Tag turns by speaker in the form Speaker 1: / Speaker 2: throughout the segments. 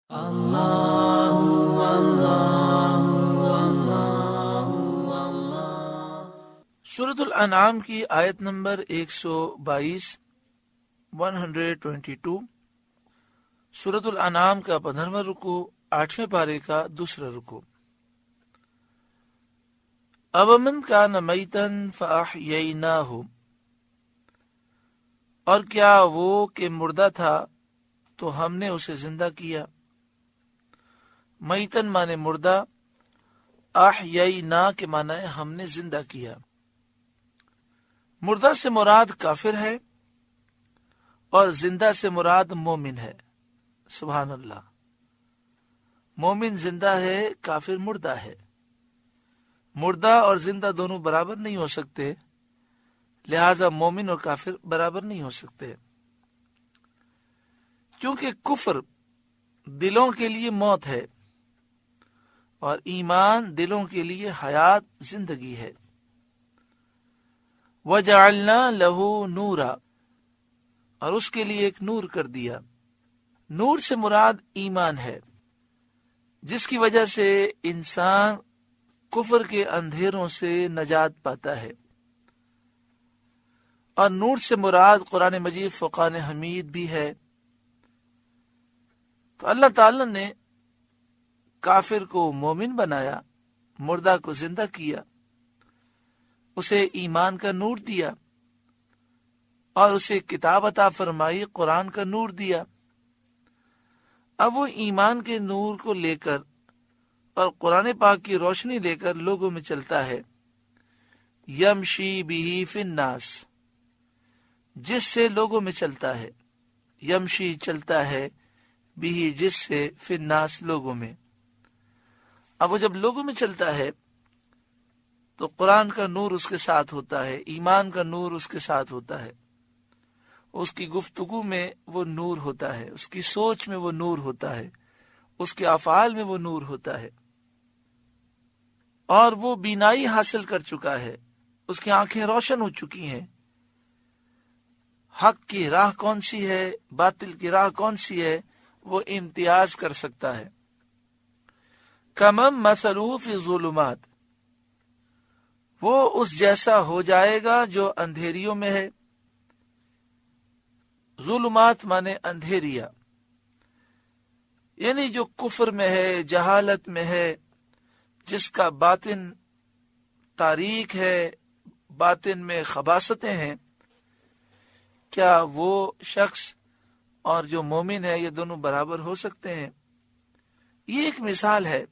Speaker 1: سورۃ الانعام کی آیت نمبر 122 122 سورۃ الانعام کا 15واں رکوع 8ویں پارے کا دوسرا رکوع۔ اومن کان میتن فاحییناہ، اور کیا وہ کہ مردہ تھا تو ہم نے اسے زندہ کیا۔ میتن مانے مردہ، احیینا کے معنی ہے ہم نے زندہ کیا۔ مردہ سے مراد کافر ہے اور زندہ سے مراد مومن ہے۔ سبحان اللہ، مومن زندہ ہے، کافر مردہ ہے۔ مردہ اور زندہ دونوں برابر نہیں ہو سکتے، لہذا مومن اور کافر برابر نہیں ہو سکتے، کیونکہ کفر دلوں کے لیے موت ہے اور ایمان دلوں کے لیے حیات، زندگی ہے۔ وَجَعَلْنَا لَهُ نُورًا، اور اس کے لیے ایک نور کر دیا۔ نور سے مراد ایمان ہے، جس کی وجہ سے انسان کفر کے اندھیروں سے نجات پاتا ہے، اور نور سے مراد قرآن مجید فرقان حمید بھی ہے۔ تو اللہ تعالی نے کافر کو مومن بنایا، مردہ کو زندہ کیا، اسے ایمان کا نور دیا، اور اسے کتاب عطا فرمائی، قرآن کا نور دیا۔ اب وہ ایمان کے نور کو لے کر اور قرآن پاک کی روشنی لے کر لوگوں میں چلتا ہے۔ یمشی بہ فی الناس، جس سے لوگوں میں چلتا ہے۔ یمشی چلتا ہے، بہ جس سے، فی الناس لوگوں میں۔ اب وہ جب لوگوں میں چلتا ہے تو قرآن کا نور اس کے ساتھ ہوتا ہے، ایمان کا نور اس کے ساتھ ہوتا ہے، اس کی گفتگو میں وہ نور ہوتا ہے، اس کی سوچ میں وہ نور ہوتا ہے، اس کے افعال میں وہ نور ہوتا ہے، اور وہ بینائی حاصل کر چکا ہے، اس کی آنکھیں روشن ہو چکی ہیں۔ حق کی راہ کون سی ہے، باطل کی راہ کون سی ہے، وہ امتیاز کر سکتا ہے۔ کمم مثلہ فی الظلمات، وہ اس جیسا ہو جائے گا جو اندھیریوں میں ہے۔ ظلمات مانے اندھیریا، یعنی جو کفر میں ہے، جہالت میں ہے، جس کا باطن تاریک ہے، باطن میں خباثتیں ہیں۔ کیا وہ شخص اور جو مومن ہے یہ دونوں برابر ہو سکتے ہیں؟ یہ ایک مثال ہے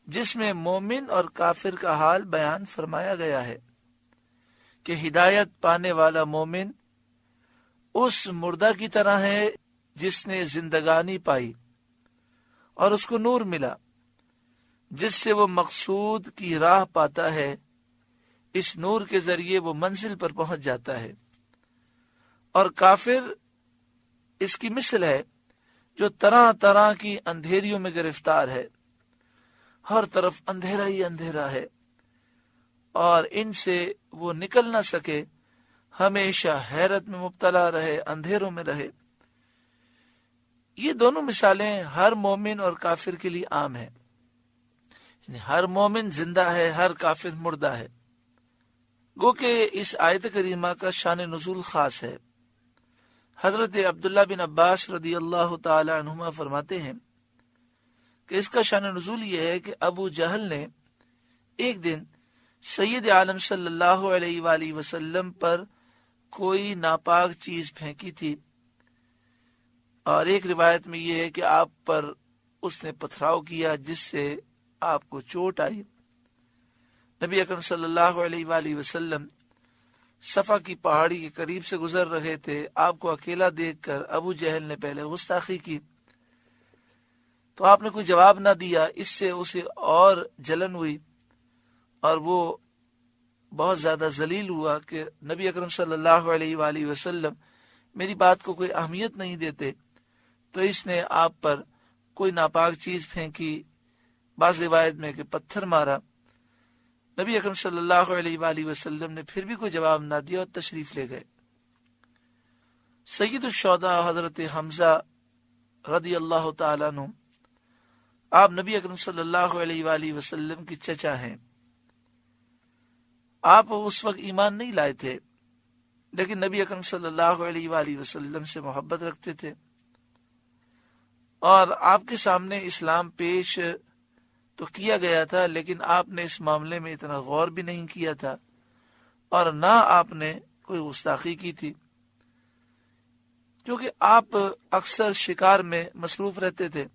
Speaker 1: جس میں مومن اور کافر کا حال بیان فرمایا گیا ہے کہ ہدایت پانے والا مومن اس مردہ کی طرح ہے جس نے زندگانی پائی اور اس کو نور ملا، جس سے وہ مقصود کی راہ پاتا ہے۔ اس نور کے ذریعے وہ منزل پر پہنچ جاتا ہے۔ اور کافر اس کی مثل ہے جو طرح طرح کی اندھیریوں میں گرفتار ہے، ہر طرف اندھیرا ہی اندھیرا ہے، اور ان سے وہ نکل نہ سکے، ہمیشہ حیرت میں مبتلا رہے، اندھیروں میں رہے۔ یہ دونوں مثالیں ہر مومن اور کافر کے لیے عام ہیں، یعنی ہر مومن زندہ ہے، ہر کافر مردہ ہے۔ گو کہ اس آیت کریمہ کا شان نزول خاص ہے۔ حضرت عبداللہ بن عباس رضی اللہ تعالی عنہما فرماتے ہیں کہ اس کا شان نزول یہ ہے کہ ابو جہل نے ایک دن سید عالم صلی اللہ علیہ وآلہ وسلم پر کوئی ناپاک چیز پھینکی تھی، اور ایک روایت میں یہ ہے کہ آپ پر اس نے پتھراؤ کیا جس سے آپ کو چوٹ آئی۔ نبی اکرم صلی اللہ علیہ وآلہ وسلم صفا کی پہاڑی کے قریب سے گزر رہے تھے۔ آپ کو اکیلا دیکھ کر ابو جہل نے پہلے گستاخی کی، تو آپ نے کوئی جواب نہ دیا، اس سے اسے اور جلن ہوئی اور وہ بہت زیادہ ذلیل ہوا کہ نبی اکرم صلی اللہ علیہ وآلہ وسلم میری بات کو کوئی اہمیت نہیں دیتے، تو اس نے آپ پر کوئی ناپاک چیز پھینکی، بعض روایت میں کہ پتھر مارا۔ نبی اکرم صلی اللہ علیہ وآلہ وسلم نے پھر بھی کوئی جواب نہ دیا اور تشریف لے گئے۔ سید الشہداء حضرت حمزہ رضی اللہ تعالیٰ عنہ، آپ نبی اکرم صلی اللہ علیہ وآلہ وسلم کی چچا ہیں۔ آپ اس وقت ایمان نہیں لائے تھے، لیکن نبی اکرم صلی اللہ علیہ وآلہ وسلم سے محبت رکھتے تھے، اور آپ کے سامنے اسلام پیش تو کیا گیا تھا، لیکن آپ نے اس معاملے میں اتنا غور بھی نہیں کیا تھا، اور نہ آپ نے کوئی گستاخی کی تھی، کیونکہ آپ اکثر شکار میں مصروف رہتے تھے۔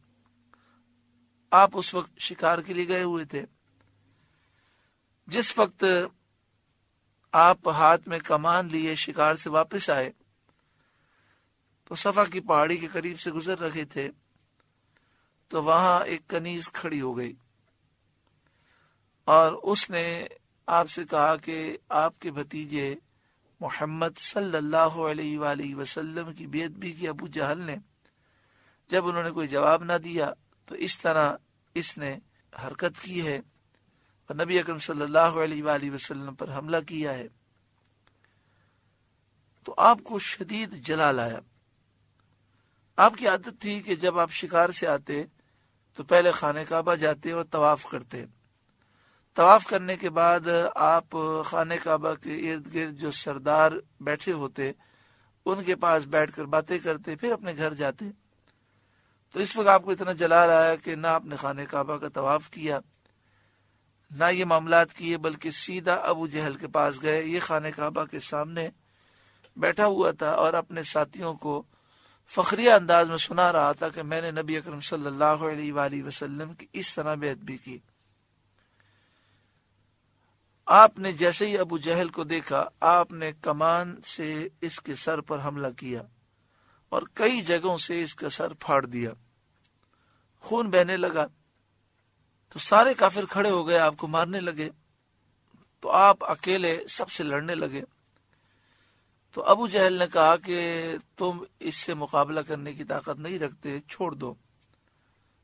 Speaker 1: آپ اس وقت شکار کے لیے گئے ہوئے تھے۔ جس وقت آپ ہاتھ میں کمان لیے شکار سے واپس آئے تو صفا کی پہاڑی کے قریب سے گزر رہے تھے، تو وہاں ایک کنیز کھڑی ہو گئی، اور اس نے آپ سے کہا کہ آپ کے بھتیجے محمد صلی اللہ علیہ وآلہ وسلم کی بے ادبی کی ابو جہل نے۔ جب انہوں نے کوئی جواب نہ دیا تو اس طرح اس نے حرکت کی ہے اور نبی اکرم صلی اللہ علیہ وآلہ وسلم پر حملہ کیا ہے۔ تو آپ کو شدید جلال آیا۔ آپ کی عادت تھی کہ جب آپ شکار سے آتے تو پہلے خانہ کعبہ جاتے اور طواف کرتے۔ طواف کرنے کے بعد آپ خانہ کعبہ کے ارد گرد جو سردار بیٹھے ہوتے ان کے پاس بیٹھ کر باتیں کرتے، پھر اپنے گھر جاتے۔ تو اس وقت آپ کو اتنا جلال آیا کہ نہ آپ نے خانہ کعبہ کا طواف کیا، نہ یہ معاملات کیے، بلکہ سیدھا ابو جہل کے پاس گئے۔ یہ خانہ کعبہ کے سامنے بیٹھا ہوا تھا اور اپنے ساتھیوں کو فخریہ انداز میں سنا رہا تھا کہ میں نے نبی اکرم صلی اللہ علیہ وآلہ وسلم کی اس طرح بے ادبی کی۔ آپ نے جیسے ہی ابو جہل کو دیکھا، آپ نے کمان سے اس کے سر پر حملہ کیا اور کئی جگہوں سے اس کا سر پھاڑ دیا، خون بہنے لگا۔ تو سارے کافر کھڑے ہو گئے، آپ کو مارنے لگے، تو آپ اکیلے سب سے لڑنے لگے۔ تو ابو جہل نے کہا کہ تم اس سے مقابلہ کرنے کی طاقت نہیں رکھتے، چھوڑ دو۔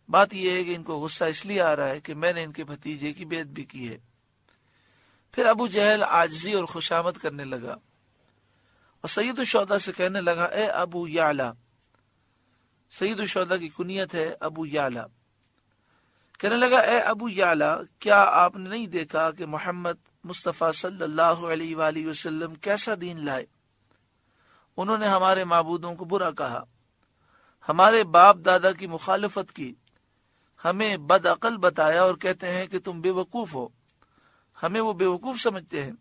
Speaker 1: بات یہ ہے کہ ان کو غصہ اس لیے آ رہا ہے کہ میں نے ان کے بھتیجے کی بے ادبی کی ہے۔ پھر ابو جہل عاجزی اور خوشامد کرنے لگا اور سید الشہداء سے کہنے لگا، اے ابو یعلا، سید الشہداء کی کنیت ہے ابو یعلا، کہنے لگا اے ابو یعلا، کیا آپ نے نہیں دیکھا کہ محمد مصطفیٰ صلی اللہ علیہ وآلہ وسلم کیسا دین لائے؟ انہوں نے ہمارے معبودوں کو برا کہا، ہمارے باپ دادا کی مخالفت کی، ہمیں بد عقل بتایا اور کہتے ہیں کہ تم بے وقوف ہو، ہمیں وہ بے وقوف سمجھتے ہیں۔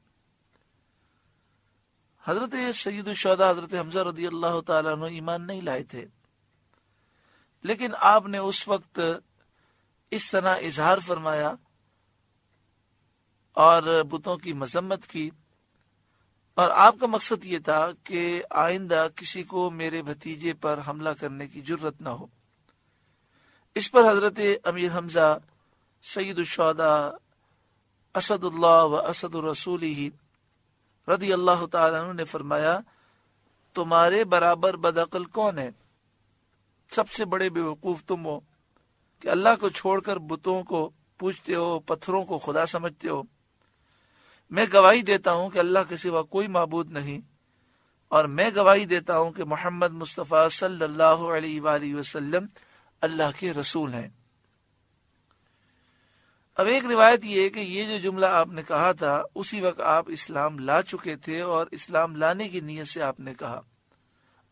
Speaker 1: حضرت سید الشہداء حضرت حمزہ رضی اللہ تعالیٰ عنہ ایمان نہیں لائے تھے، لیکن آپ نے اس وقت اس طرح اظہار فرمایا اور بتوں کی مذمت کی، اور آپ کا مقصد یہ تھا کہ آئندہ کسی کو میرے بھتیجے پر حملہ کرنے کی جرت نہ ہو۔ اس پر حضرت امیر حمزہ سید الشہداء اسد اللہ و اسد رسولہ رضی اللہ تعالیٰ عنہ نے فرمایا، تمہارے برابر بدعقل کون ہے؟ سب سے بڑے بے وقوف تم ہو کہ اللہ کو چھوڑ کر بتوں کو پوجتے ہو، پتھروں کو خدا سمجھتے ہو۔ میں گواہی دیتا ہوں کہ اللہ کے سوا کوئی معبود نہیں، اور میں گواہی دیتا ہوں کہ محمد مصطفیٰ صلی اللہ علیہ وآلہ وسلم اللہ کے رسول ہیں۔ اب ایک روایت یہ ہے کہ یہ جو جملہ آپ نے کہا تھا اسی وقت آپ اسلام لا چکے تھے، اور اسلام لانے کی نیت سے آپ نے کہا،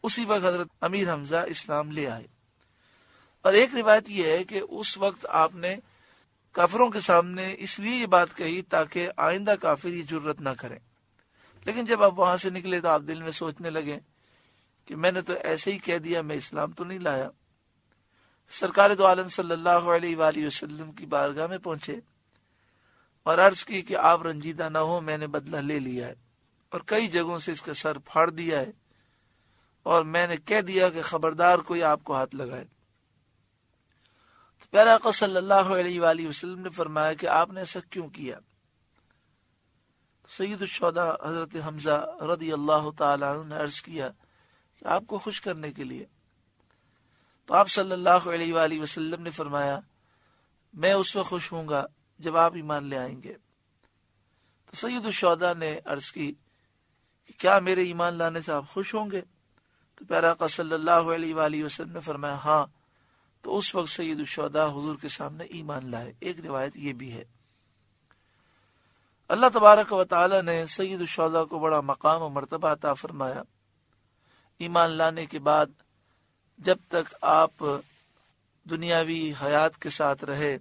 Speaker 1: اسی وقت حضرت امیر حمزہ اسلام لے آئے۔ اور ایک روایت یہ ہے کہ اس وقت آپ نے کافروں کے سامنے اس لیے یہ بات کہی تاکہ آئندہ کافر یہ جرت نہ کریں، لیکن جب آپ وہاں سے نکلے تو آپ دل میں سوچنے لگے کہ میں نے تو ایسے ہی کہہ دیا، میں اسلام تو نہیں لایا۔ سرکار دو عالم صلی اللہ علیہ وآلہ وسلم کی بارگاہ میں پہنچے اور عرض کی کہ آپ رنجیدہ نہ ہو، میں نے بدلہ لے لیا ہے اور کئی جگہوں سے اس کا سر پھاڑ دیا ہے، اور میں نے کہہ دیا کہ خبردار کوئی آپ کو ہاتھ لگائے۔ تو پیارے آقا صلی اللہ علیہ وآلہ وسلم نے فرمایا کہ آپ نے ایسا کیوں کیا؟ سید الشہداء حضرت حمزہ رضی اللہ تعالی عنہ نے عرض کیا کہ آپ کو خوش کرنے کے لیے۔ تو آپ صلی اللہ علیہ وآلہ وسلم نے فرمایا، میں اس وقت خوش ہوں گا جب آپ ایمان لے آئیں گے۔ تو سید الشہداء نے عرض کی کہ کیا میرے ایمان لانے سے آپ خوش ہوں گے؟ تو پیارا آقا صلی اللہ علیہ وآلہ وسلم نے فرمایا، ہاں تو اس وقت سید الشہداء حضور کے سامنے ایمان لائے۔ ایک روایت یہ بھی ہے۔ اللہ تبارک و تعالی نے سید الشہداء کو بڑا مقام و مرتبہ عطا فرمایا۔ ایمان لانے کے بعد جب تک آپ دنیاوی حیات کے ساتھ رہے،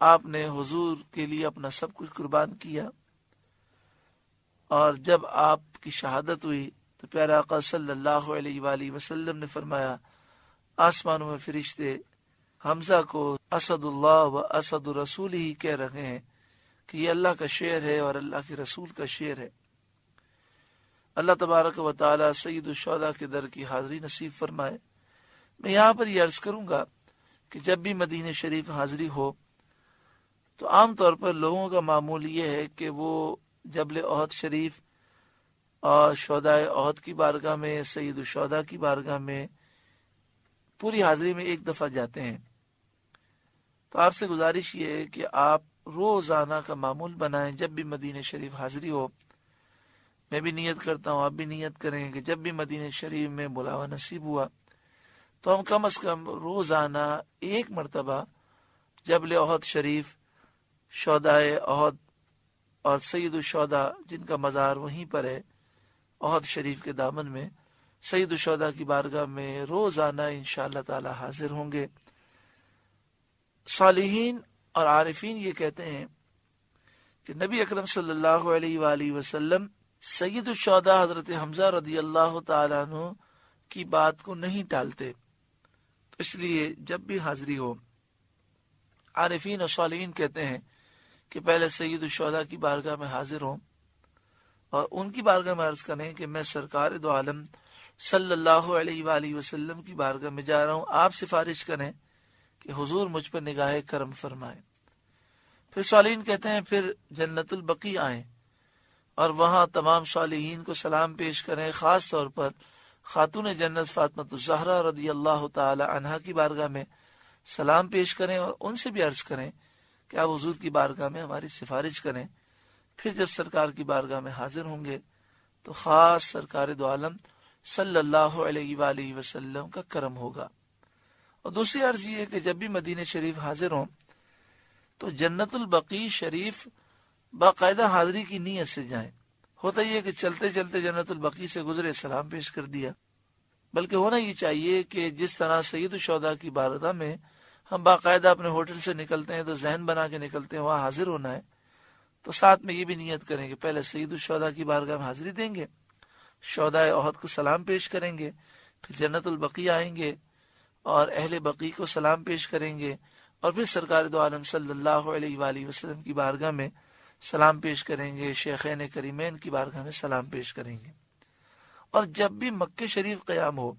Speaker 1: آپ نے حضور کے لیے اپنا سب کچھ قربان کیا، اور جب آپ کی شہادت ہوئی تو پیارے آقا صلی اللہ علیہ وآلہ وسلم نے فرمایا، آسمانوں میں فرشتے حمزہ کو اسد اللہ و اسد رسول ہی کہہ رہے ہیں کہ یہ اللہ کا شعر ہے اور اللہ کے رسول کا شعر ہے۔ اللہ تبارک و تعالی سید الشہداء کے در کی حاضری نصیب فرمائے۔ میں یہاں پر یہ عرض کروں گا کہ جب بھی مدینہ شریف حاضری ہو تو عام طور پر لوگوں کا معمول یہ ہے کہ وہ جبل احد شریف اور شہداء احد کی بارگاہ میں، سید الشہداء کی بارگاہ میں پوری حاضری میں ایک دفعہ جاتے ہیں۔ تو آپ سے گزارش یہ ہے کہ آپ روزانہ کا معمول بنائیں، جب بھی مدینہ شریف حاضری ہو۔ میں بھی نیت کرتا ہوں، آپ بھی نیت کریں کہ جب بھی مدینہ شریف میں بلاوا نصیب ہوا تو ہم کم از کم روزانہ ایک مرتبہ جبل احد شریف، شہداء احد اور سید الشہداء جن کا مزار وہیں پر ہے احد شریف کے دامن میں، سید الشہداء کی بارگاہ میں روزانہ انشاءاللہ تعالی حاضر ہوں گے۔ صالحین اور عارفین یہ کہتے ہیں کہ نبی اکرم صلی اللہ علیہ وآلہ وسلم سید الشہداء حضرت حمزہ رضی اللہ تعالیٰ عنہ کی بات کو نہیں ٹالتے، تو اس لیے جب بھی حاضری ہو، عارفین اور صالحین کہتے ہیں کہ پہلے سید الشہداء کی بارگاہ میں حاضر ہوں اور ان کی بارگاہ میں عرض کریں کہ میں سرکار دو عالم صلی اللہ علیہ وآلہ وسلم کی بارگاہ میں جا رہا ہوں، آپ سفارش کریں کہ حضور مجھ پر نگاہ کرم فرمائے۔ پھر صالحین کہتے ہیں پھر جنت البقیع آئیں اور وہاں تمام صالحین کو سلام پیش کریں، خاص طور پر خاتون جنت فاطمہ الزہرا رضی اللہ تعالی عنہا کی بارگاہ میں سلام پیش کریں اور ان سے بھی عرض کریں کہ آپ حضور کی بارگاہ میں ہماری سفارش کریں۔ پھر جب سرکار کی بارگاہ میں حاضر ہوں گے تو خاص سرکار دو عالم صلی اللہ علیہ وآلہ وسلم کا کرم ہوگا۔ اور دوسری عرض یہ ہے کہ جب بھی مدینہ شریف حاضر ہوں تو جنت البقیع شریف باقاعدہ حاضری کی نیت سے جائیں۔ ہوتا یہ کہ چلتے چلتے جنت البقیع سے گزرے، سلام پیش کر دیا، بلکہ ہونا یہ چاہیے کہ جس طرح سید الشہداء کی بارگاہ میں ہم باقاعدہ اپنے ہوٹل سے نکلتے ہیں تو ذہن بنا کے نکلتے ہیں وہاں حاضر ہونا ہے، تو ساتھ میں یہ بھی نیت کریں کہ پہلے سید الشہداء کی بارگاہ میں حاضری دیں گے، شہداء احد کو سلام پیش کریں گے، پھر جنت البقیع آئیں گے اور اہل بقیع کو سلام پیش کریں گے، اور پھر سرکار دو عالم صلی اللہ علیہ وآلہ وسلم کی بارگاہ میں سلام پیش کریں گے، شیخین کریمین کی بارگاہ میں سلام پیش کریں گے۔ اور جب بھی مکہ شریف قیام ہو،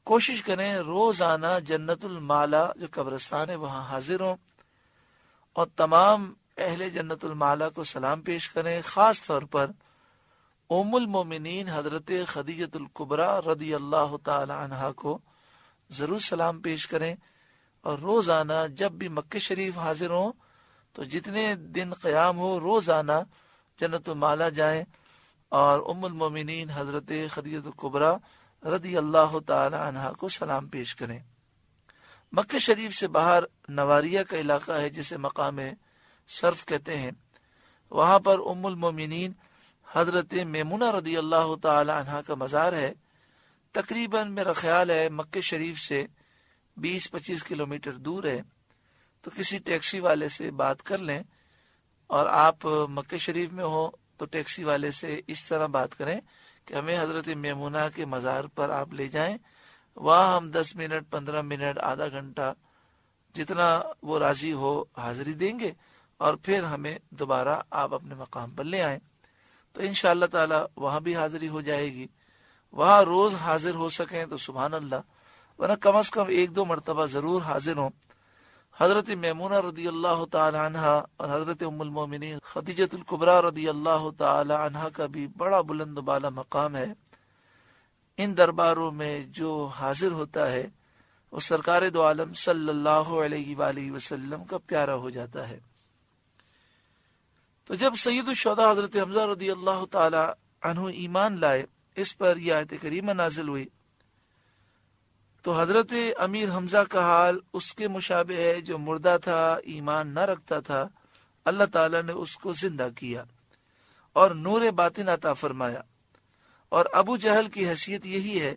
Speaker 1: کوشش کریں روزانہ جنت المالا جو قبرستان ہے وہاں حاضر ہوں اور تمام اہل جنت المالا کو سلام پیش کریں، خاص طور پر ام المومنین حضرت خدیجہ الکبریٰ رضی اللہ تعالی عنہا کو ضرور سلام پیش کریں۔ اور روزانہ جب بھی مکہ شریف حاضر ہوں تو جتنے دن قیام ہو روزانہ جنت المالا جائیں اور ام المومنین حضرت خدیجہ الکبریٰ رضی اللہ تعالی عنہا کو سلام پیش کریں۔ مکہ شریف سے باہر نواریہ کا علاقہ ہے جسے مقام صرف کہتے ہیں، وہاں پر ام المومنین حضرت میمونہ رضی اللہ تعالی عنہا کا مزار ہے۔ تقریباً میرا خیال ہے مکہ شریف سے 20-25 کلومیٹر دور ہے، تو کسی ٹیکسی والے سے بات کر لیں، اور آپ مکہ شریف میں ہو تو ٹیکسی والے سے اس طرح بات کریں کہ ہمیں حضرت میمونہ کے مزار پر آپ لے جائیں، وہاں ہم 10 منٹ 15 منٹ آدھا گھنٹہ جتنا وہ راضی ہو حاضری دیں گے، اور پھر ہمیں دوبارہ آپ اپنے مقام پر لے آئیں۔ تو انشاءاللہ تعالی وہاں بھی حاضری ہو جائے گی۔ وہاں روز حاضر ہو سکیں تو سبحان اللہ، ورنہ کم از کم 1-2 مرتبہ ضرور حاضر ہوں۔ حضرت میمونہ رضی اللہ تعالی عنہا اور حضرت ام المومنین خدیجہ الکبریٰ رضی اللہ تعالی عنہا کا بھی بڑا بلند و بالا مقام ہے۔ ان درباروں میں جو حاضر ہوتا ہے وہ سرکار دو عالم صلی اللہ علیہ وآلہ وسلم کا پیارا ہو جاتا ہے۔ تو جب سید الشہداء حضرت حمزہ رضی اللہ تعالی عنہ ایمان لائے، اس پر یہ آیت کریمہ نازل ہوئی، تو حضرت امیر حمزہ کا حال اس کے مشابہ ہے جو مردہ تھا، ایمان نہ رکھتا تھا، اللہ تعالیٰ نے اس کو زندہ کیا اور نور باطن عطا فرمایا۔ اور ابو جہل کی حیثیت یہی ہے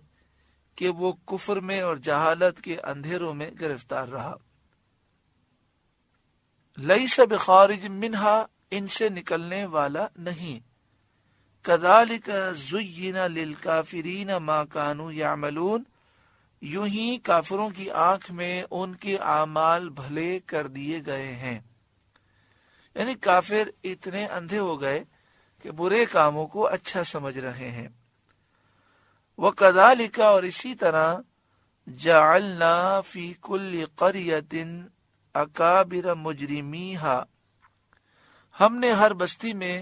Speaker 1: کہ وہ کفر میں اور جہالت کے اندھیروں میں گرفتار رہا۔ لیس بخارج منہا، ان سے نکلنے والا نہیں۔ کذالک زین للکافرین ما کانوا یعملون، یوں ہی کافروں کی آنکھ میں ان کے اعمال بھلے کر دیے گئے ہیں، یعنی کافر اتنے اندھے ہو گئے کہ برے کاموں کو اچھا سمجھ رہے ہیں۔ وَكَذَلِكَ، اور اسی طرح، جَعَلْنَا فِي كُلِّ قَرْيَةٍ أَكَابِرَ مُجْرِمِيهَا، ہم نے ہر بستی میں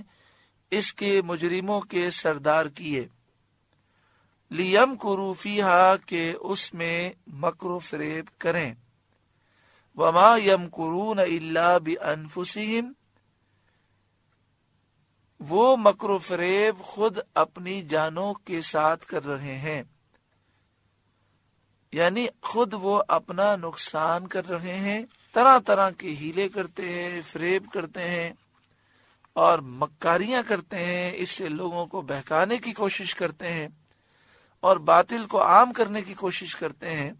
Speaker 1: اس کے مجرموں کے سردار کیے، لِيَمْكُرُوا فِيهَا، کہ اس میں مکر و فریب کریں، وَمَا يَمْكُرُونَ إِلَّا بِأَنفُسِهِمْ، وہ مکر و فریب خود اپنی جانوں کے ساتھ کر رہے ہیں، یعنی خود وہ اپنا نقصان کر رہے ہیں، طرح طرح کے ہیلے کرتے ہیں، فریب کرتے ہیں اور مکاریاں کرتے ہیں، اس سے لوگوں کو بہکانے کی کوشش کرتے ہیں اور باطل کو عام کرنے کی کوشش کرتے ہیں۔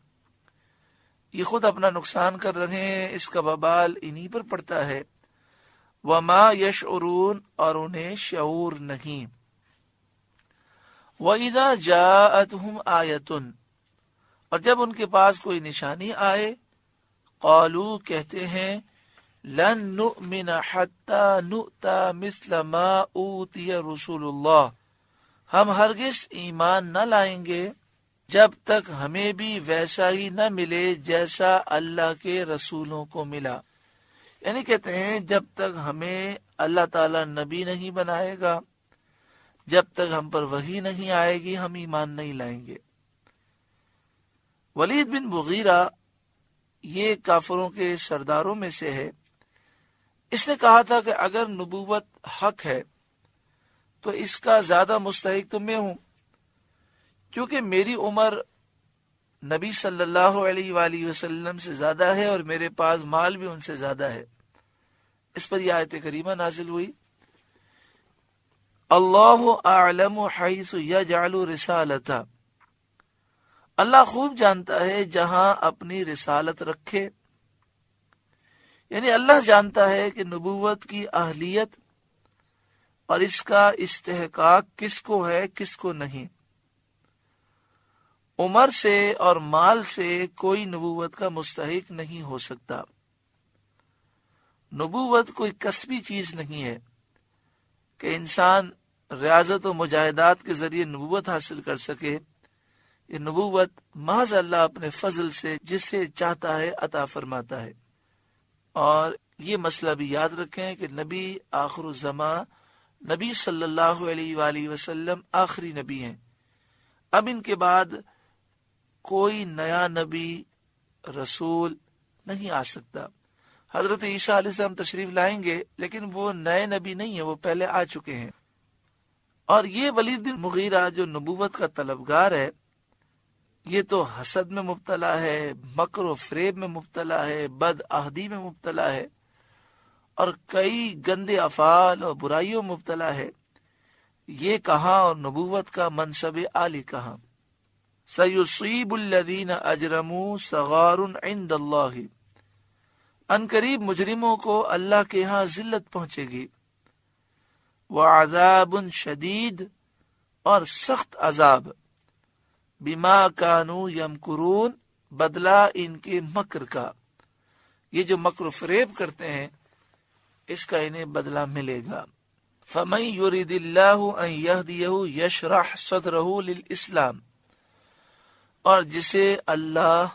Speaker 1: یہ خود اپنا نقصان کر رہے ہیں، اس کا وبال انہی پر پڑتا ہے۔ وما یشعرون، اور انہیں شعور نہیں۔ وَإِذَا جَاءَتْهُمْ آیَةٌ، اور جب ان کے پاس کوئی نشانی آئے، قالوا، کہتے ہیں، لن نؤمن حتى نؤتى مثل ما اوتی رسول اللہ، ہم ہرگز ایمان نہ لائیں گے جب تک ہمیں بھی ویسا ہی نہ ملے جیسا اللہ کے رسولوں کو ملا، یعنی کہتے ہیں جب تک ہمیں اللہ تعالیٰ نبی نہیں بنائے گا، جب تک ہم پر وحی نہیں آئے گی، ہم ایمان نہیں لائیں گے۔ ولید بن مغیرہ یہ کافروں کے سرداروں میں سے ہے، اس نے کہا تھا کہ اگر نبوت حق ہے تو اس کا زیادہ مستحق تو میں ہوں، کیونکہ میری عمر نبی صلی اللہ علیہ وآلہ وسلم سے زیادہ ہے اور میرے پاس مال بھی ان سے زیادہ ہے۔ اس پر یہ آیت کریمہ نازل ہوئی، اللہ اعلم حیث یجعل رسالتہ، اللہ خوب جانتا ہے جہاں اپنی رسالت رکھے، یعنی اللہ جانتا ہے کہ نبوت کی اہلیت اور اس کا استحقاق کس کو ہے کس کو نہیں۔ عمر سے اور مال سے کوئی نبوت کا مستحق نہیں ہو سکتا۔ نبوت کوئی کسبی چیز نہیں ہے کہ انسان ریاضت و مجاہدات کے ذریعے نبوت حاصل کر سکے۔ یہ نبوت محض اللہ اپنے فضل سے جسے چاہتا ہے عطا فرماتا ہے۔ اور یہ مسئلہ بھی یاد رکھیں کہ نبی آخر الزمان نبی صلی اللہ علیہ وآلہ وسلم آخری نبی ہیں، اب ان کے بعد کوئی نیا نبی رسول نہیں آ سکتا۔ حضرت عیسیٰ علیہ السلام تشریف لائیں گے لیکن وہ نئے نبی نہیں ہیں، وہ پہلے آ چکے ہیں۔ اور یہ ولید بن مغیرہ جو نبوت کا طلبگار ہے، یہ تو حسد میں مبتلا ہے، مکر و فریب میں مبتلا ہے، بد عہدی میں مبتلا ہے اور کئی گندے افعال اور برائیوں میں مبتلا ہے۔ یہ کہاں اور نبوت کا منصب عالی کہاں۔ سَيُصِيبُ الَّذِينَ أَجْرَمُوا صَغَارٌ عِندَ اللَّهِ، ان قریب مجرموں کو اللہ کے ہاں ذلت پہنچے گی، وَعَذَابٌ شَدِيدٌ، اور سخت عذاب، بِمَا كَانُوا يَمْكُرُونَ، بدلہ ان کے مکر کا۔ یہ جو مکر و فریب کرتے ہیں اس کا انہیں بدلہ ملے گا۔ فَمَن يُرِدِ اللَّهُ أَن يَهْدِيَهُ يَشْرَحْ صَدْرَهُ لِلْإِسْلَامِ، اور جسے اللہ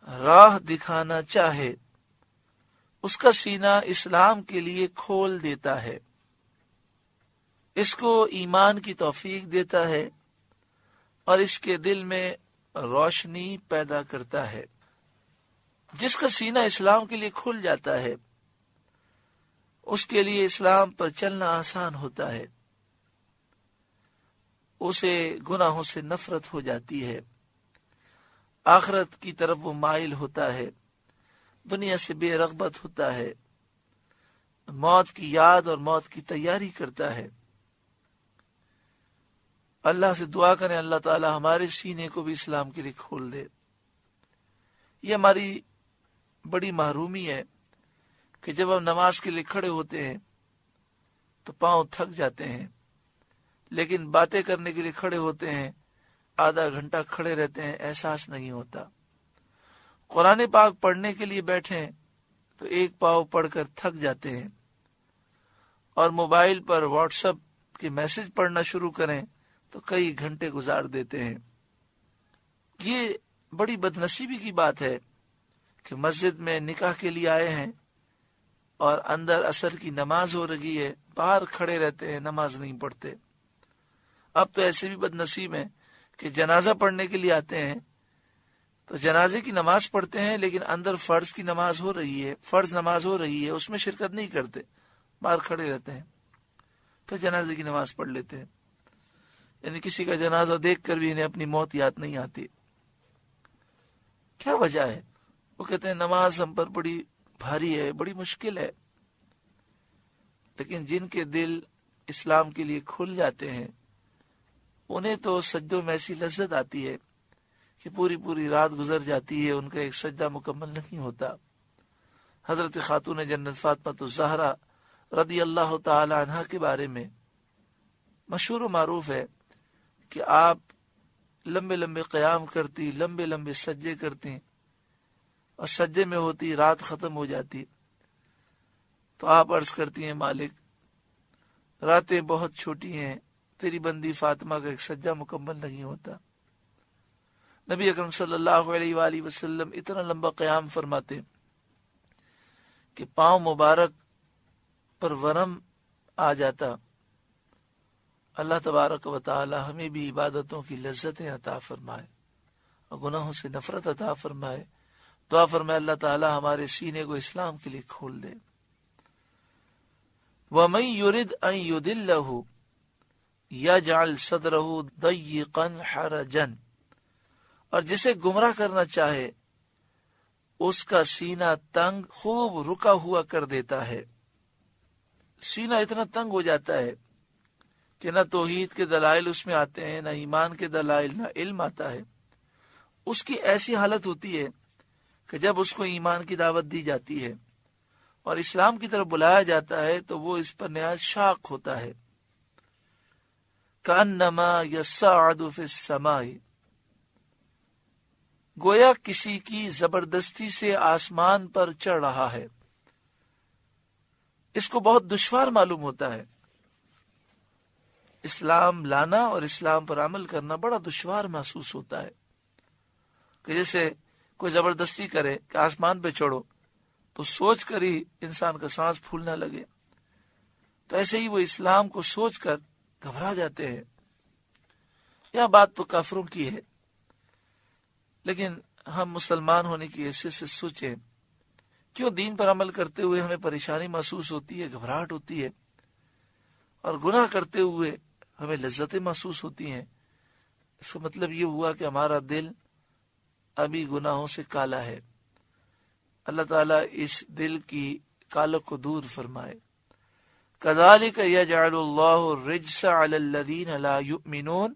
Speaker 1: راہ دکھانا چاہے اس کا سینہ اسلام کے لیے کھول دیتا ہے، اس کو ایمان کی توفیق دیتا ہے اور اس کے دل میں روشنی پیدا کرتا ہے۔ جس کا سینہ اسلام کے لیے کھل جاتا ہے اس کے لیے اسلام پر چلنا آسان ہوتا ہے، اسے گناہوں سے نفرت ہو جاتی ہے آخرت کی طرف وہ مائل ہوتا ہے، دنیا سے بے رغبت ہوتا ہے، موت کی یاد اور موت کی تیاری کرتا ہے۔ اللہ سے دعا کریں اللہ تعالی ہمارے سینے کو بھی اسلام کے لیے کھول دے۔ یہ ہماری بڑی محرومی ہے کہ جب ہم نماز کے لیے کھڑے ہوتے ہیں تو پاؤں تھک جاتے ہیں، لیکن باتیں کرنے کے لیے کھڑے ہوتے ہیں، آدھا گھنٹہ کھڑے رہتے ہیں، احساس نہیں ہوتا۔ قرآن پاک پڑھنے کے لیے بیٹھیں تو ایک پاؤں پڑھ کر تھک جاتے ہیں، اور موبائل پر واٹس ایپ کے میسج پڑھنا شروع کریں تو کئی گھنٹے گزار دیتے ہیں۔ یہ بڑی بدنصیبی کی بات ہے کہ مسجد میں نکاح کے لیے آئے ہیں اور اندر عصر کی نماز ہو رہی ہے، باہر کھڑے رہتے ہیں، نماز نہیں پڑھتے۔ اب تو ایسے بھی بدنصیب ہیں کہ جنازہ پڑھنے کے لیے آتے ہیں تو جنازے کی نماز پڑھتے ہیں، لیکن اندر فرض کی نماز ہو رہی ہے، فرض نماز ہو رہی ہے، اس میں شرکت نہیں کرتے، باہر کھڑے رہتے ہیں، پھر جنازے کی نماز پڑھ لیتے ہیں۔ یعنی کسی کا جنازہ دیکھ کر بھی انہیں اپنی موت یاد نہیں آتی۔ کیا وجہ ہے؟ وہ کہتے ہیں نماز ہم پر بڑی بھاری ہے، بڑی مشکل ہے۔ لیکن جن کے دل اسلام کے لیے کھل جاتے ہیں انہیں تو سجدوں میں ایسی لذت آتی ہے کہ پوری پوری رات گزر جاتی ہے، ان کا ایک سجدہ مکمل نہیں ہوتا۔ حضرت خاتون جنت فاطمہ الزہرا رضی اللہ تعالی عنہا کے بارے میں مشہور و معروف ہے کہ آپ لمبے لمبے قیام کرتی، لمبے لمبے سجدے کرتی، اور سجدے میں ہوتی، رات ختم ہو جاتی تو آپ عرض کرتی ہیں مالک راتیں بہت چھوٹی ہیں، تیری بندی فاطمہ کا ایک سجدہ مکمل نہیں ہوتا۔ نبی اکرم صلی اللہ علیہ وآلہ وسلم اتنا لمبا قیام فرماتے کہ پاؤں مبارک پر ورم آ جاتا۔ اللہ تبارک و تعالی ہمیں بھی عبادتوں کی لذتیں عطا فرمائے اور گناہوں سے نفرت عطا فرمائے۔ دعا فرمائے اللہ تعالی ہمارے سینے کو اسلام کے لیے کھول دے۔ وَمَن يُرِدْ أَن يُضِلَّهُ يَجْعَلْ صَدْرَهُ ضَيِّقًا حَرَجًا، اور جسے گمراہ کرنا چاہے اس کا سینہ تنگ خوب رکا ہوا کر دیتا ہے۔ سینہ اتنا تنگ ہو جاتا ہے کہ نہ توحید کے دلائل اس میں آتے ہیں، نہ ایمان کے دلائل، نہ علم آتا ہے۔ اس کی ایسی حالت ہوتی ہے کہ جب اس کو ایمان کی دعوت دی جاتی ہے اور اسلام کی طرف بلایا جاتا ہے تو وہ اس پر نہایت شاق ہوتا ہے۔ كَأَنَّمَا يَصَّعَّدُ فِي السَّمَاءِ، گویا کسی کی زبردستی سے آسمان پر چڑھ رہا ہے۔ اس کو بہت دشوار معلوم ہوتا ہے۔ اسلام لانا اور اسلام پر عمل کرنا بڑا دشوار محسوس ہوتا ہے، کہ جیسے کوئی زبردستی کرے کہ آسمان پہ چڑھو تو سوچ کر ہی انسان کا سانس پھولنے لگے، تو ایسے ہی وہ اسلام کو سوچ کر گھبرا جاتے ہیں۔ یہ بات تو کافروں کی ہے، لیکن ہم مسلمان ہونے کی حیثیت سے سوچیں کیوں دین پر عمل کرتے ہوئے ہمیں پریشانی محسوس ہوتی ہے، گھبراہٹ ہوتی ہے، اور گناہ کرتے ہوئے ہمیں لذتیں محسوس ہوتی ہیں۔ اس کا مطلب یہ ہوا کہ ہمارا دل ابھی گناہوں سے کالا ہے۔ اللہ تعالیٰ اس دل کی کالک کو دور فرمائے۔ كَذَلِكَ يَجْعَلُ اللَّهُ الرِّجْسَ عَلَى الَّذِينَ لَا يُؤْمِنُونَ،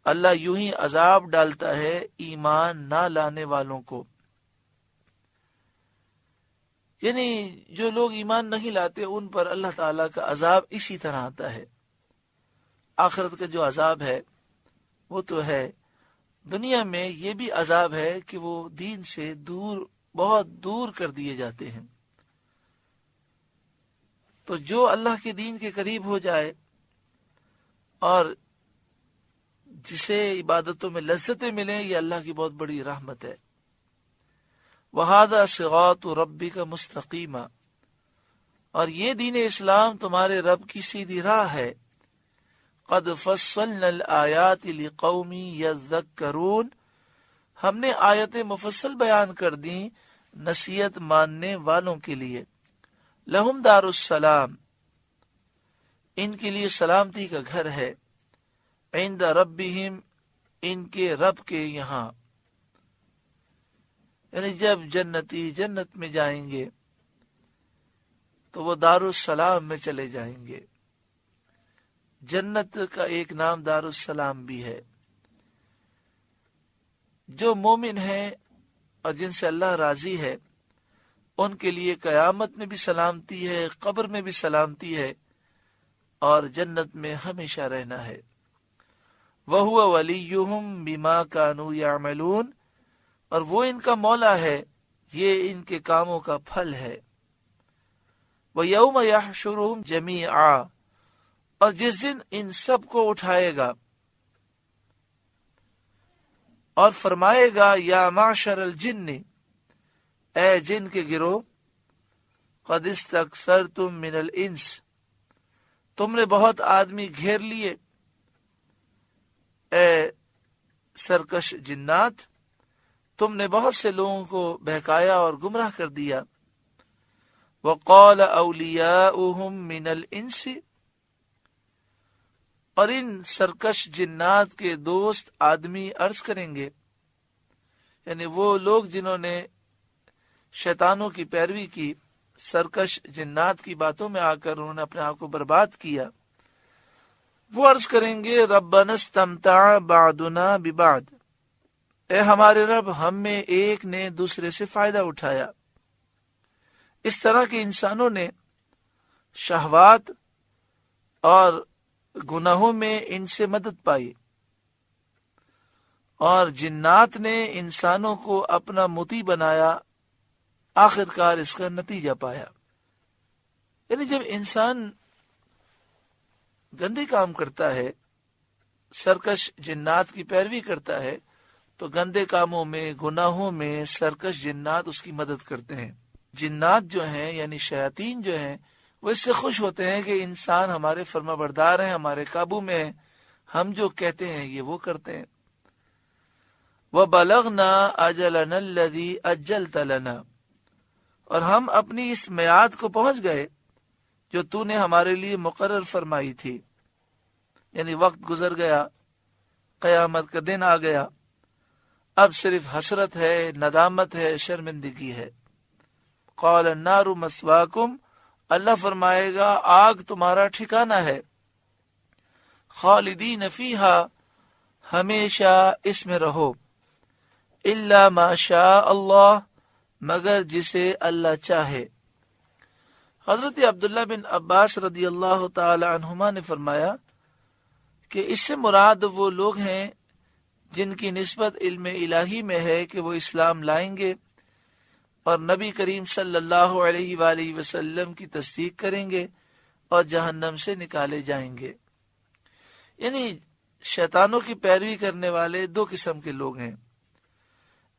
Speaker 1: اللہ یوں ہی عذاب ڈالتا ہے ایمان نہ لانے والوں کو۔ یعنی جو لوگ ایمان نہیں لاتے ان پر اللہ تعالیٰ کا عذاب اسی طرح آتا ہے۔ آخرت کا جو عذاب ہے وہ تو ہے، دنیا میں یہ بھی عذاب ہے کہ وہ دین سے دور، بہت دور کر دیے جاتے ہیں۔ تو جو اللہ کے دین کے قریب ہو جائے اور جسے عبادتوں میں لذتیں ملیں، یہ اللہ کی بہت بڑی رحمت ہے۔ وَهَذَا صِرَاطُ رَبِّكَ مُسْتَقِيمًا، اور یہ دین اسلام تمہارے رب کی سیدھی راہ ہے۔ قَدْ فَصَّلْنَا الْآيَاتِ لِقَوْمٍ يَذَّكَّرُونَ، ہم نے آیتیں مفصل بیان کر دیں نصیحت ماننے والوں کے لیے۔ لَهُمْ دَارُ السَّلَامِ، ان کے لیے سلامتی کا گھر ہے۔ عند ربہم، ان کے رب کے یہاں۔ یعنی جب جنتی جنت میں جائیں گے تو وہ دارالسلام میں چلے جائیں گے. جنت کا ایک نام دارالسلام بھی ہے. جو مومن ہیں اور جن سے اللہ راضی ہے ان کے لیے قیامت میں بھی سلامتی ہے، قبر میں بھی سلامتی ہے، اور جنت میں ہمیشہ رہنا ہے. وَهُوَ وَلِيُّهُمْ بِمَا كَانُوا يَعْمَلُونَ، اور وہ ان کا مولا ہے، یہ ان کے کاموں کا پھل ہے. وَيَوْمَ يَحْشُرُهُمْ جَمِيعًا، اور جس دن ان سب کو اٹھائے گا اور فرمائے گا یا معشر الجن، اے جن کے گروہ، قد استکثرتم من الانس، تم نے بہت آدمی گھیر لیے، اے سرکش جنات، تم نے بہت سے لوگوں کو بہکایا اور گمراہ کر دیا. وقال اولیاؤہم من الانس، اور ان سرکش جنات کے دوست آدمی عرض کریں گے، یعنی وہ لوگ جنہوں نے شیطانوں کی پیروی کی، سرکش جنات کی باتوں میں آ کر انہوں نے اپنے آپ کو برباد کیا، وہ عرض کریں گے ربنا استمتع بعضنا ببعض، اے ہمارے رب، ہم میں ایک نے دوسرے سے فائدہ اٹھایا. اس طرح کے انسانوں نے شہوات اور گناہوں میں ان سے مدد پائی، اور جنات نے انسانوں کو اپنا مطیع بنایا، آخر کار اس کا نتیجہ پایا. یعنی جب انسان گندے کام کرتا ہے، سرکش جنات کی پیروی کرتا ہے، تو گندے کاموں میں، گناہوں میں سرکش جنات اس کی مدد کرتے ہیں. جنات جو ہیں یعنی شیاطین جو ہیں، وہ اس سے خوش ہوتے ہیں کہ انسان ہمارے فرما بردار ہیں، ہمارے قابو میں ہیں، ہم جو کہتے ہیں یہ وہ کرتے ہیں. وَبَلَغْنَا أَجَلَنَا الَّذِي أَجَّلْتَ لَنَا، اور ہم اپنی اس میعاد کو پہنچ گئے جو تو نے ہمارے لیے مقرر فرمائی تھی. یعنی وقت گزر گیا، قیامت کا دن آ گیا، اب صرف حسرت ہے، ندامت ہے، شرمندگی ہے. قال النار مثواکم، اللہ فرمائے گا آگ تمہارا ٹھکانہ ہے. خالدین فیہا، ہمیشہ اس میں رہو. الا ما شاء اللہ، مگر جسے اللہ چاہے. حضرت عبداللہ بن عباس رضی اللہ تعالی عنہما نے فرمایا کہ اس سے مراد وہ لوگ ہیں جن کی نسبت علم الہی میں ہے کہ وہ اسلام لائیں گے اور نبی کریم صلی اللہ علیہ وآلہ وسلم کی تصدیق کریں گے اور جہنم سے نکالے جائیں گے. یعنی شیطانوں کی پیروی کرنے والے دو قسم کے لوگ ہیں.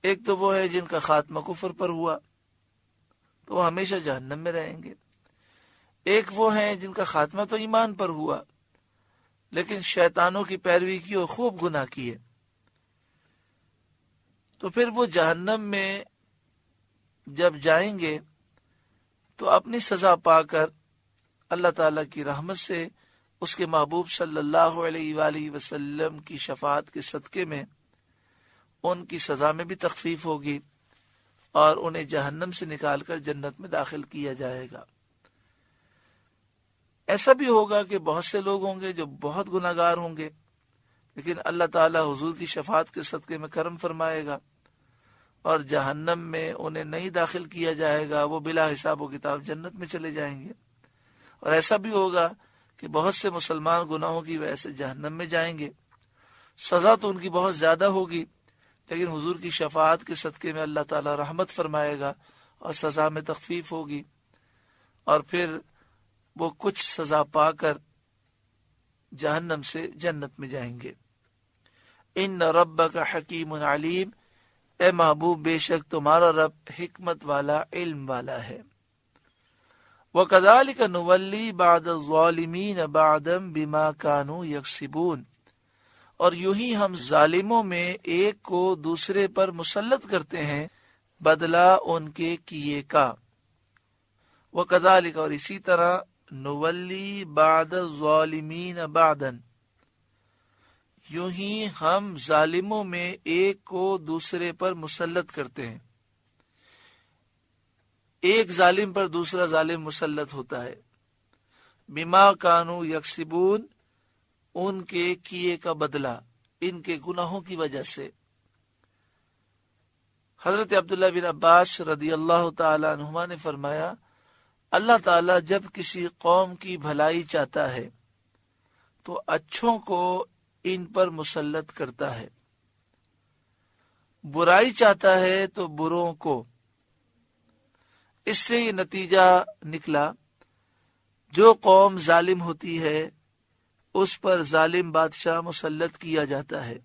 Speaker 1: ایک تو وہ ہے جن کا خاتمہ کفر پر ہوا تو وہ ہمیشہ جہنم میں رہیں گے. ایک وہ ہیں جن کا خاتمہ تو ایمان پر ہوا لیکن شیطانوں کی پیروی کی اور خوب گناہ کیے، تو پھر وہ جہنم میں جب جائیں گے تو اپنی سزا پا کر اللہ تعالی کی رحمت سے، اس کے محبوب صلی اللہ علیہ وآلہ وسلم کی شفاعت کے صدقے میں ان کی سزا میں بھی تخفیف ہوگی اور انہیں جہنم سے نکال کر جنت میں داخل کیا جائے گا. ایسا بھی ہوگا کہ بہت سے لوگ ہوں گے جو بہت گناہگار ہوں گے، لیکن اللہ تعالی حضور کی شفاعت کے صدقے میں کرم فرمائے گا اور جہنم میں انہیں نہیں داخل کیا جائے گا، وہ بلا حساب و کتاب جنت میں چلے جائیں گے. اور ایسا بھی ہوگا کہ بہت سے مسلمان گناہوں کی وجہ سے جہنم میں جائیں گے، سزا تو ان کی بہت زیادہ ہوگی لیکن حضور کی شفاعت کے صدقے میں اللہ تعالی رحمت فرمائے گا اور سزا میں تخفیف ہوگی، اور پھر وہ کچھ سزا پا کر جہنم سے جنت میں جائیں گے. ان ربک حکیم علیم، اے محبوب بے شک تمہارا رب حکمت والا، علم والا ہے. وَكَذَلِكَ نُوَلِّي بَعْدَ الظَّالِمِينَ بَعْدًا بِمَا كَانُوا يَكْسِبُونَ، اور یوں ہی ہم ظالموں میں ایک کو دوسرے پر مسلط کرتے ہیں بدلہ ان کے کیے کا. وَكَذَلِكَ، اور اسی طرح، نولی بعد الظالمین بعدًا، یوں ہی ہم ظالموں میں ایک کو دوسرے پر مسلط کرتے ہیں. ایک ظالم پر دوسرا ظالم مسلط ہوتا ہے، بما کانوا یکسبون، ان کے کیے کا بدلہ، ان کے گناہوں کی وجہ سے۔ حضرت عبداللہ بن عباس رضی اللہ تعالی عنہما نے فرمایا، اللہ تعالیٰ جب کسی قوم کی بھلائی چاہتا ہے تو اچھوں کو ان پر مسلط کرتا ہے، برائی چاہتا ہے تو بروں کو۔ اس سے یہ نتیجہ نکلا، جو قوم ظالم ہوتی ہے اس پر ظالم بادشاہ مسلط کیا جاتا ہے،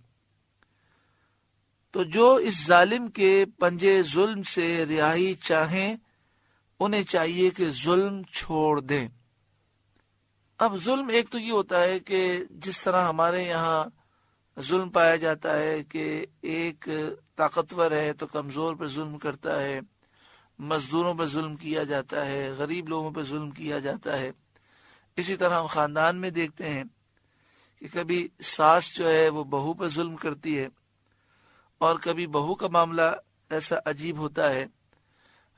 Speaker 1: تو جو اس ظالم کے پنجے ظلم سے رہائی چاہیں انہیں چاہیے کہ ظلم چھوڑ دیں۔ اب ظلم ایک تو یہ ہوتا ہے کہ جس طرح ہمارے یہاں ظلم پایا جاتا ہے کہ ایک طاقتور ہے تو کمزور پہ ظلم کرتا ہے، مزدوروں پہ ظلم کیا جاتا ہے، غریب لوگوں پہ ظلم کیا جاتا ہے۔ اسی طرح ہم خاندان میں دیکھتے ہیں کہ کبھی ساس جو ہے وہ بہو پہ ظلم کرتی ہے، اور کبھی بہو کا معاملہ ایسا عجیب ہوتا ہے،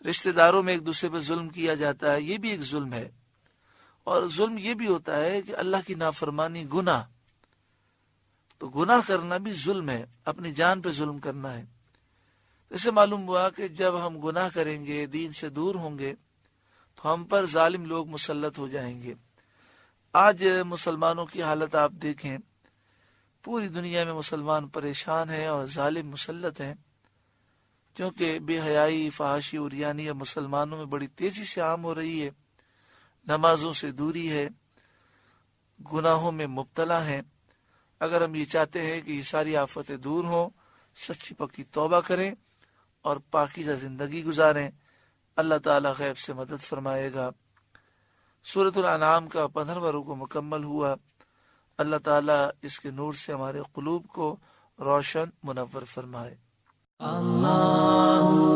Speaker 1: رشتہ داروں میں ایک دوسرے پہ ظلم کیا جاتا ہے، یہ بھی ایک ظلم ہے۔ اور ظلم یہ بھی ہوتا ہے کہ اللہ کی نافرمانی، گناہ، تو گناہ کرنا بھی ظلم ہے، اپنی جان پہ ظلم کرنا ہے۔ اسے معلوم ہوا کہ جب ہم گناہ کریں گے، دین سے دور ہوں گے، تو ہم پر ظالم لوگ مسلط ہو جائیں گے۔ آج مسلمانوں کی حالت آپ دیکھیں، پوری دنیا میں مسلمان پریشان ہیں اور ظالم مسلط ہیں، کیونکہ بے حیائی، فحاشی اور عریانی اب مسلمانوں میں بڑی تیزی سے عام ہو رہی ہے، نمازوں سے دوری ہے، گناہوں میں مبتلا ہیں۔ اگر ہم یہ چاہتے ہیں کہ یہ ساری آفتیں دور ہوں، سچی پکی توبہ کریں اور پاکیزہ زندگی گزاریں، اللہ تعالیٰ غیب سے مدد فرمائے گا۔ سورۃ الانعام کا 15واں رکوع مکمل ہوا۔ اللہ تعالیٰ اس کے نور سے ہمارے قلوب کو روشن منور فرمائے۔ اللہ